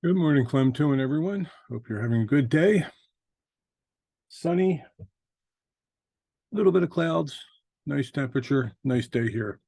Good morning, Clem, too, and everyone. Hope you're having a good day. Sunny, a little bit of clouds, nice temperature, nice day here.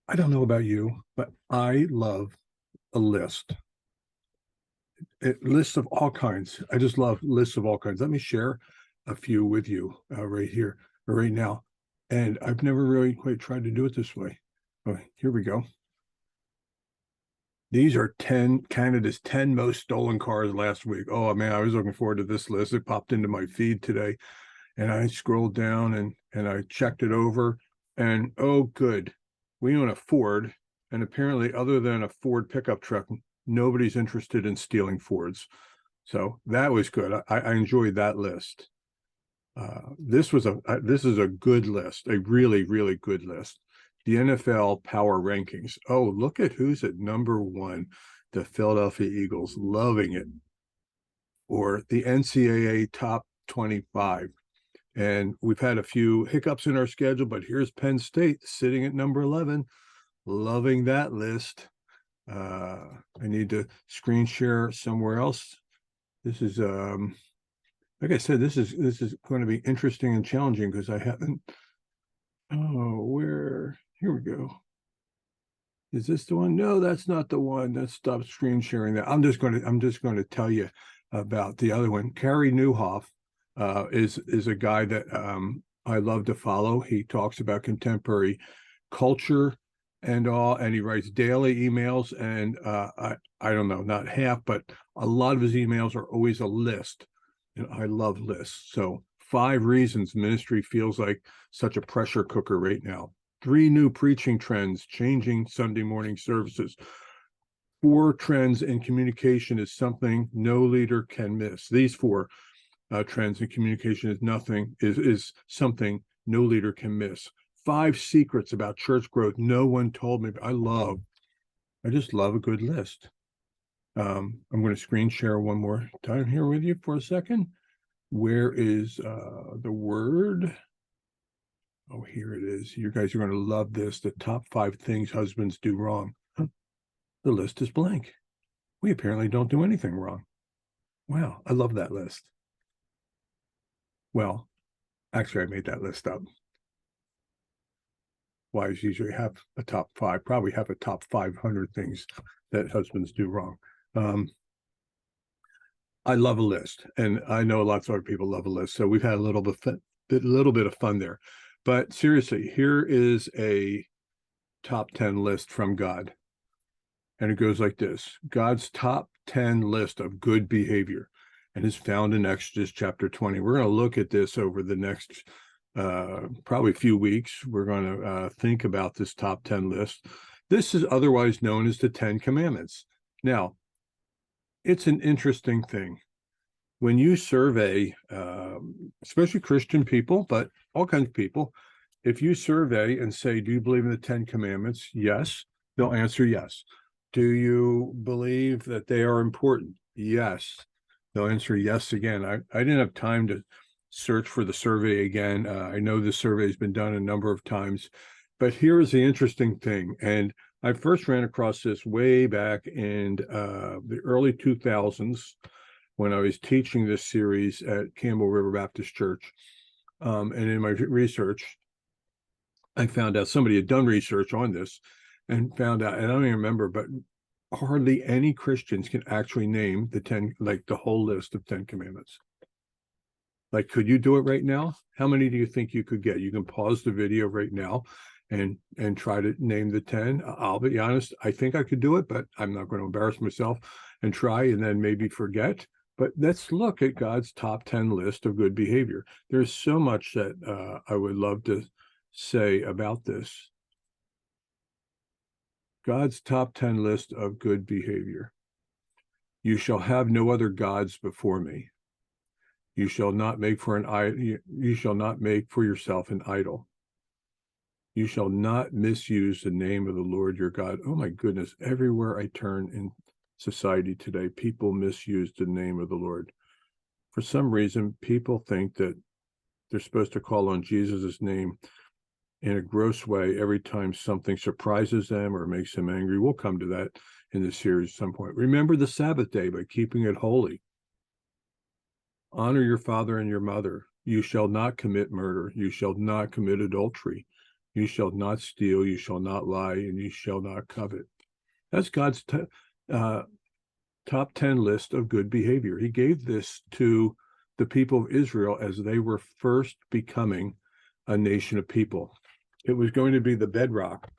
I don't know about you, but I love a list. Lists of all kinds. I just love lists of all kinds. Let me share a few with you right here, or right now. And I've never really quite tried to do it this way. Oh, here we go. These are Canada's 10 most stolen cars last week. Oh man, I was looking forward to this list. It popped into my feed today, and I scrolled down and I checked it over, and oh good, we own a Ford, and apparently other than a Ford pickup truck, nobody's interested in stealing Fords. So that was good. I enjoyed that list. This is a good list, a really, really good list. The NFL power rankings. Oh, look at who's at number one. The Philadelphia Eagles, loving it. Or the NCAA top 25. And we've had a few hiccups in our schedule, but here's Penn State sitting at number 11, loving that list. I need to screen share somewhere else. This is like I said, this is going to be interesting and challenging because I haven't. Oh, where? Here we go. Is this the one? No, that's not the one. Let's stop screen sharing that. I'm just going to tell you about the other one. Carey Nieuwhof is a guy that I love to follow. He talks about contemporary culture and all, and he writes daily emails. And I don't know, not half, but a lot of his emails are always a list. And I love lists. So 5 reasons ministry feels like such a pressure cooker right now. 3 new preaching trends changing Sunday morning services. 4 trends in communication is something no leader can miss. These 4 trends in communication is something no leader can miss. 5 secrets about church growth no one told me. I just love a good list. I'm going to screen share one more time here with you for a second. Where is the word? Oh, here it is. You guys are going to love this. The top 5 things husbands do wrong. The list is blank. We apparently don't do anything wrong. Wow, I love that list. Well, actually, I made that list up. Wives usually have a top 5, probably have a top 500 things that husbands do wrong. I love a list, and I know lots of other people love a list. So we've had a little bit of fun there. But seriously, here is a top 10 list from God. And it goes like this. God's top 10 list of good behavior, and is found in Exodus chapter 20. We're going to look at this over the next probably few weeks. We're going to think about this top 10 list. This is otherwise known as the 10 Commandments. Now, it's an interesting thing. When you survey, especially Christian people, but all kinds of people, if you survey and say, do you believe in the 10 Commandments? Yes, they'll answer yes. Do you believe that they are important? Yes, they'll answer yes again. I didn't have time to search for the survey again. I know this survey has been done a number of times, but here is the interesting thing. And I first ran across this way back in the early 2000s when I was teaching this series at Campbell River Baptist Church. And in my research, I found out somebody had done research on this and found out, and I don't even remember, but hardly any Christians can actually name the 10, like the whole list of 10 Commandments. Like, could you do it right now? How many do you think you could get? You can pause the video right now and try to name the 10. I'll be honest, I think I could do it, but I'm not going to embarrass myself and try and then maybe forget. But let's look at God's top 10 list of good behavior. There's so much that I would love to say about this. God's top 10 list of good behavior. You shall have no other gods before me. You shall not make for yourself an idol. You shall not misuse the name of the Lord your God. Oh my goodness, everywhere I turn in society today, people misuse the name of the Lord. For some reason, people think that they're supposed to call on Jesus' name in a gross way every time something surprises them or makes them angry. We'll come to that in the series at some point. Remember the Sabbath day by keeping it holy. Honor your father and your mother. You shall not commit murder. You shall not commit adultery. You shall not steal. You shall not lie, and you shall not covet. That's God's top 10 list of good behavior. He gave this to the people of Israel as they were first becoming a nation of people. It was going to be the bedrock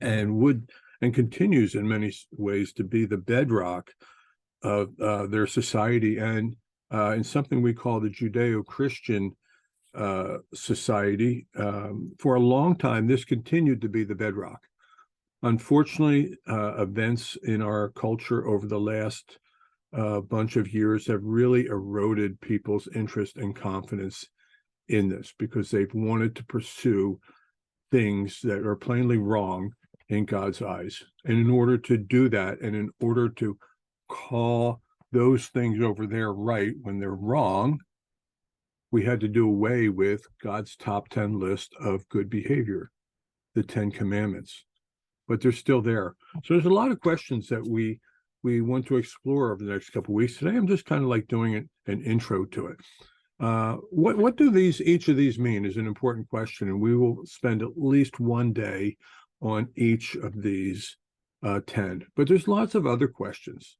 and continues in many ways to be the bedrock of their society and in something we call the Judeo-Christian society. For a long time, this continued to be the bedrock. Unfortunately, events in our culture over the last bunch of years have really eroded people's interest and confidence in this because they've wanted to pursue things that are plainly wrong in God's eyes. And in order to do that, and in order to call those things over there right when they're wrong, we had to do away with God's top 10 list of good behavior, the 10 Commandments. But they're still there. So there's a lot of questions that we want to explore over the next couple of weeks. Today, I'm just kind of like doing an intro to it. What do each of these mean is an important question, and we will spend at least one day on each of these 10. But there's lots of other questions.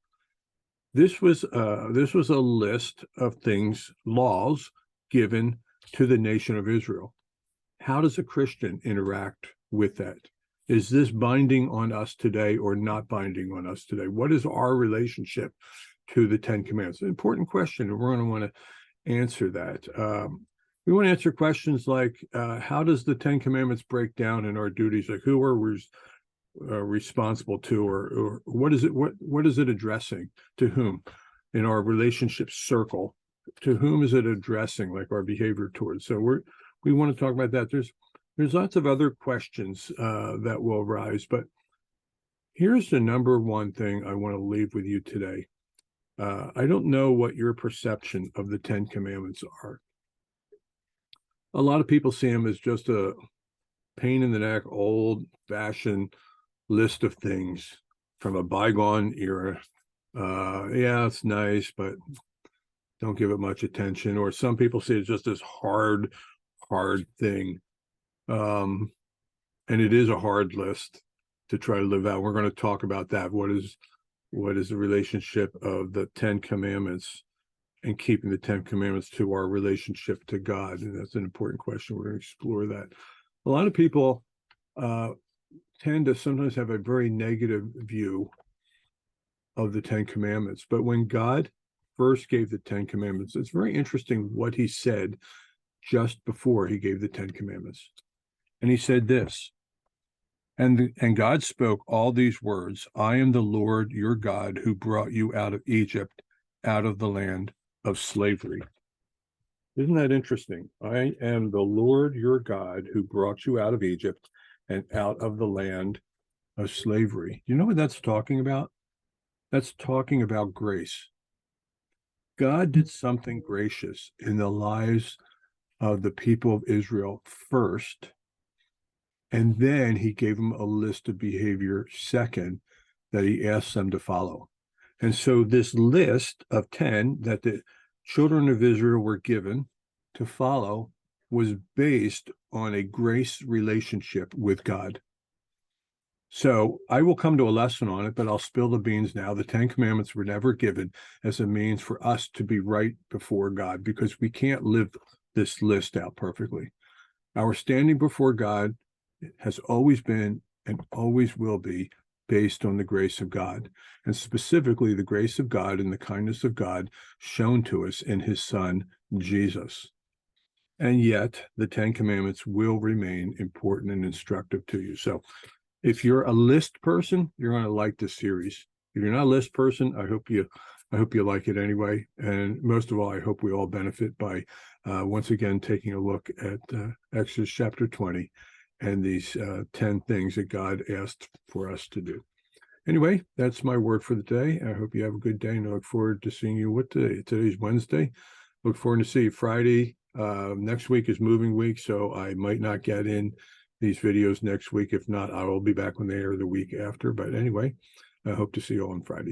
This was a list of things, laws given to the nation of Israel. How does a Christian interact with that? Is this binding on us today or not binding on us today? What is our relationship to the 10 Commandments? An important question, and we're going to want to answer that. We want to answer questions like, how does the 10 Commandments break down in our duties? Like, who are we responsible to, or what is it addressing? To whom? In our relationship circle, to whom is it addressing, like our behavior towards? So we want to talk about that. There's lots of other questions that will arise, but here's the number one thing I want to leave with you today. I don't know what your perception of the 10 Commandments are. A lot of people see them as just a pain in the neck, old-fashioned list of things from a bygone era. Yeah, it's nice, but don't give it much attention. Or some people see it just this hard thing. And it is a hard list to try to live out. We're going to talk about that. What is the relationship of the 10 Commandments and keeping the 10 Commandments to our relationship to God? And that's an important question. We're going to explore that. A lot of people tend to sometimes have a very negative view of the 10 Commandments. But when God first gave the 10 Commandments, it's very interesting what he said just before he gave the 10 Commandments. And he said this, and God spoke all these words, I am the Lord your God who brought you out of Egypt, out of the land of slavery. Isn't that interesting? I am the Lord your God who brought you out of Egypt and out of the land of slavery. You know what that's talking about? That's talking about grace. God did something gracious in the lives of the people of Israel first, and then he gave them a list of behavior second that he asked them to follow. And so this list of 10 that the children of Israel were given to follow was based on a grace relationship with God. So I will come to a lesson on it, but I'll spill the beans now. The 10 Commandments were never given as a means for us to be right before God, because we can't live this list out perfectly. Our standing before God has always been and always will be based on the grace of God, and specifically the grace of God and the kindness of God shown to us in his son, Jesus. And yet the 10 Commandments will remain important and instructive to you. So if you're a list person, you're going to like this series. If you're not a list person, I hope you like it anyway. And most of all, I hope we all benefit by once again taking a look at Exodus chapter 20 and these 10 things that God asked for us to do. Anyway, that's my word for the day. I hope you have a good day, and I look forward to seeing you. What day? Today's Wednesday. Look forward to see you Friday. Next week is moving week, so I might not get in these videos next week. If not, I will be back when they air the week after. But anyway, I hope to see you all on Friday.